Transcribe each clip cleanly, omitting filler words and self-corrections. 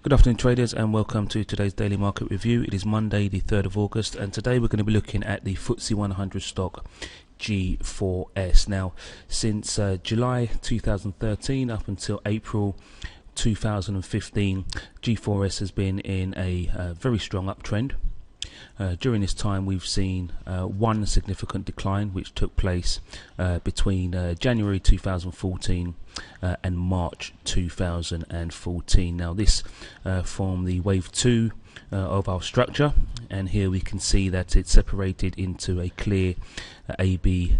Good afternoon traders, and welcome to today's daily market review. It is Monday the 3rd of August, and today we're going to be looking at the FTSE 100 stock G4S. Now, since July 2013 up until April 2015, G4S has been in a very strong uptrend. During this time we've seen one significant decline which took place between January 2014 and March 2014. Now this from the wave 2 of our structure, and here we can see that it's separated into a clear AB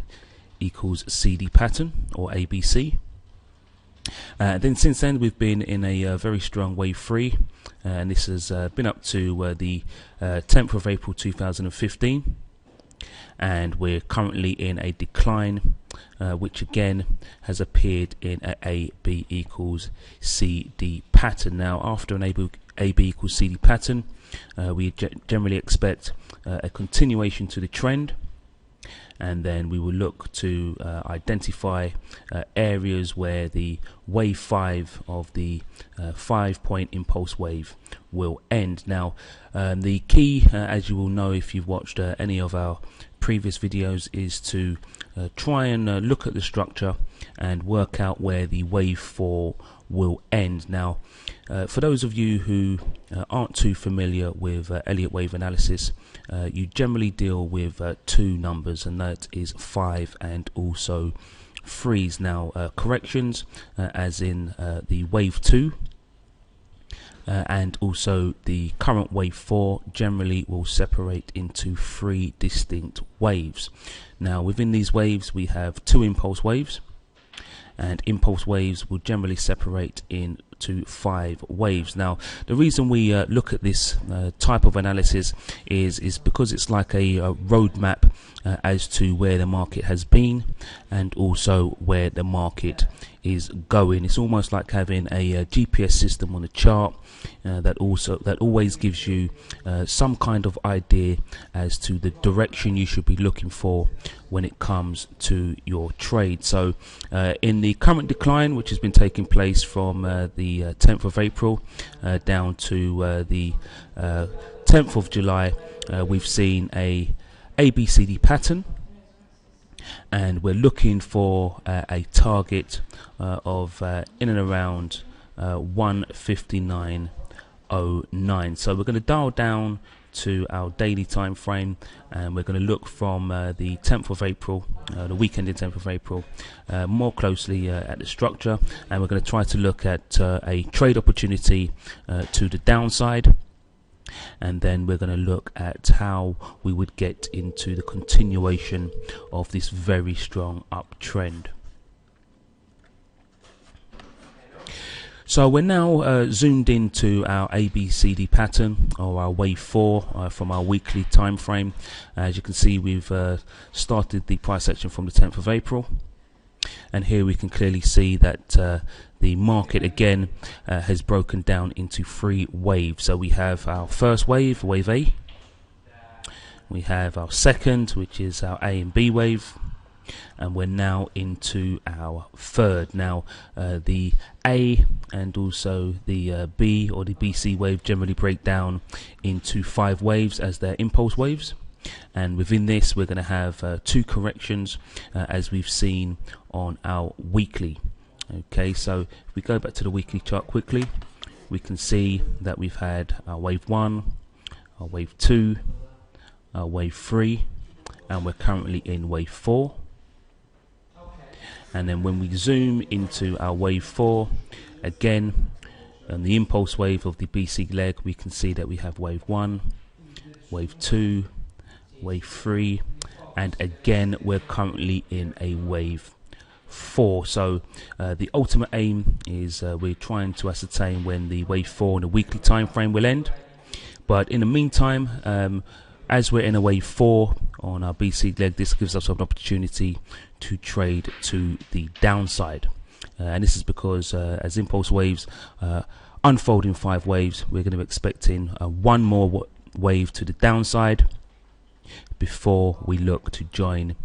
equals CD pattern, or ABC. Then since then we've been in a very strong wave 3, and this has been up to the 10th of April 2015, and we're currently in a decline which again has appeared in a AB equals CD pattern. Now after an AB equals CD pattern, we generally expect a continuation to the trend, and then we will look to identify areas where the wave 5 of the 5-point impulse wave will end. Now the key, as you will know if you've watched any of our previous videos, is to try and look at the structure and work out where the wave 4 will end. Now for those of you who aren't too familiar with Elliott wave analysis, you generally deal with two numbers, and that is 5 and also 3s. Now corrections as in the wave 2 and also the current wave 4 generally will separate into 3 distinct waves. Now within these waves we have 2 impulse waves, and impulse waves will generally separate into 5 waves. Now the reason we look at this type of analysis is because it's like a roadmap as to where the market has been and also where the market is going. It's almost like having a GPS system on a chart that always gives you some kind of idea as to the direction you should be looking for when it comes to your trade. So in the current decline, which has been taking place from the 10th of April down to the 10th of July, we've seen a ABCD pattern, and we're looking for a target of in and around 159.09. so we're going to dial down to our daily time frame, and we're going to look from the 10th of April, the weekend in 10th of April, more closely at the structure, and we're going to try to look at a trade opportunity to the downside, and then we're going to look at how we would get into the continuation of this very strong uptrend. So we're now zoomed into our ABCD pattern, or our wave 4 from our weekly time frame. As you can see, we've started the price action from the 10th of April, and here we can clearly see that the market again has broken down into 3 waves. So we have our first wave, wave A, we have our second, which is our A and B wave, and we're now into our third. Now the A and also the B or the BC wave generally break down into 5 waves as their impulse waves, and within this we're going to have 2 corrections as we've seen on our weekly. Okay, so if we go back to the weekly chart quickly, we can see that we've had our wave 1, our wave 2, our wave 3, and we're currently in wave 4. And then when we zoom into our wave 4, again on the impulse wave of the BC leg, we can see that we have wave 1, wave 2, wave 3, and again we're currently in a wave 4. So the ultimate aim is we're trying to ascertain when the wave 4 in the weekly time frame will end, but in the meantime, as we're in a wave 4 on our BC leg, this gives us an opportunity to trade to the downside, and this is because as impulse waves unfold in 5 waves, we're going to be expecting one more wave to the downside before we look to join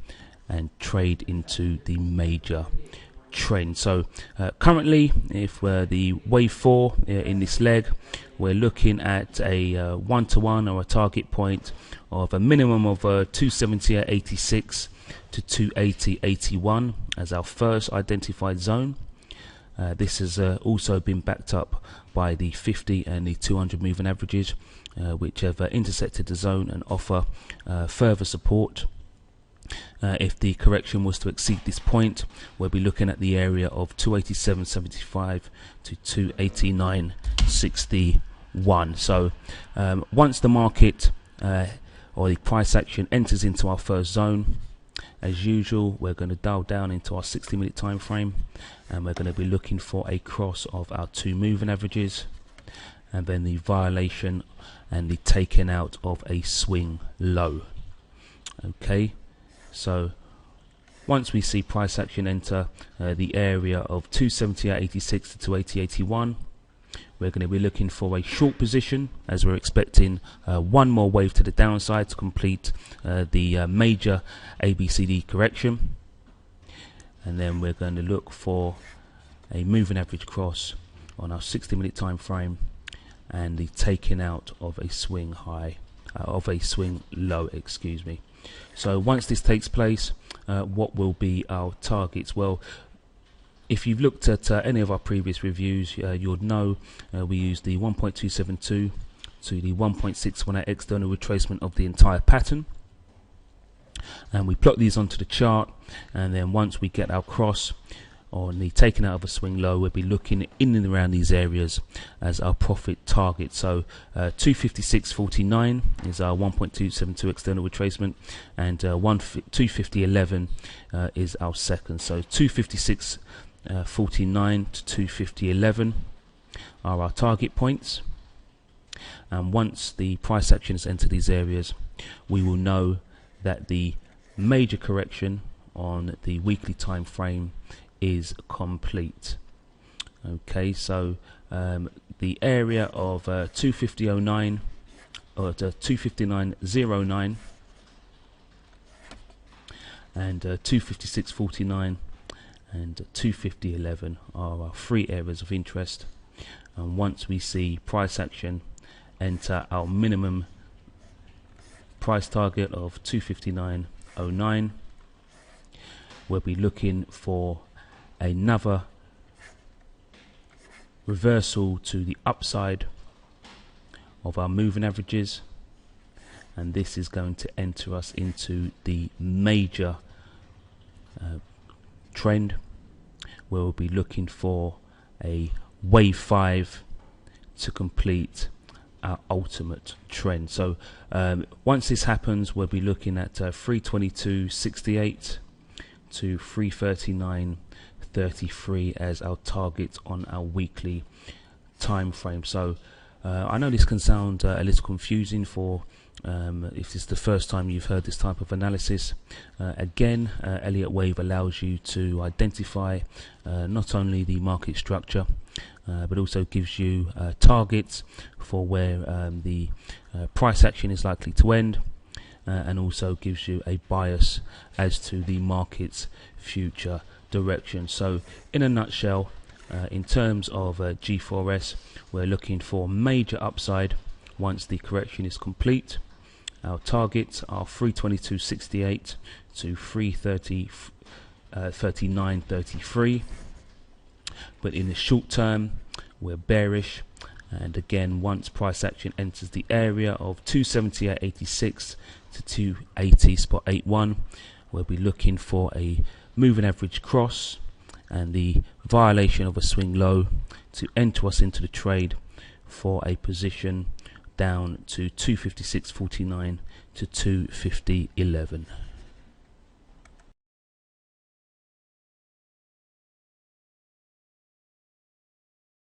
and trade into the major trend. So currently, if the wave 4 in this leg, we're looking at a 1-to-1 or a target point of a minimum of 270.86 to 280.81 as our first identified zone. This has also been backed up by the 50 and the 200 moving averages, which have intersected the zone and offer further support. If the correction was to exceed this point, we'll be looking at the area of 287.75 to 289.61. So once the market or the price action enters into our first zone, as usual, we're going to dial down into our 60-minute time frame, and we're going to be looking for a cross of our 2 moving averages, and then the violation and the taking out of a swing low. Okay, so once we see price action enter the area of 270.86 to 280.81, we're going to be looking for a short position, as we're expecting one more wave to the downside to complete the major ABCD correction. And then we're going to look for a moving average cross on our 60-minute time frame and the taking out of a swing high, of a swing low, excuse me. So once this takes place, what will be our targets? Well, if you've looked at any of our previous reviews, you'll know we use the 1.272 to the 1.618 external retracement of the entire pattern, and we plot these onto the chart, and then once we get our cross on the taking out of a swing low, we'll be looking in and around these areas as our profit target. So 256.49 is our 1.272 external retracement, and 250.11 is our second. So 256.49 to 250.11 are our target points, and once the price action has entered these areas, we will know that the major correction on the weekly time frame is complete. Okay, so the area of 250.09 or 259.09 and 256.49 and 250.11 are our 3 areas of interest, and once we see price action enter our minimum price target of 259.09, we'll be looking for another reversal to the upside of our moving averages, and this is going to enter us into the major trend, where we'll be looking for a wave 5 to complete our ultimate trend. So once this happens, we'll be looking at 322.68 to 339.33 as our target on our weekly time frame. So I know this can sound a little confusing for if this is the first time you've heard this type of analysis. Again, Elliott Wave allows you to identify not only the market structure, but also gives you targets for where the price action is likely to end, and also gives you a bias as to the market's future direction. So in a nutshell, in terms of G4S, we're looking for major upside once the correction is complete. Our targets are 322.68 to 339.33, but in the short term we're bearish, and again once price action enters the area of 278.86 to 280.81, we'll be looking for a moving average cross and the violation of a swing low to enter us into the trade for a position down to 256.49 to 250.11.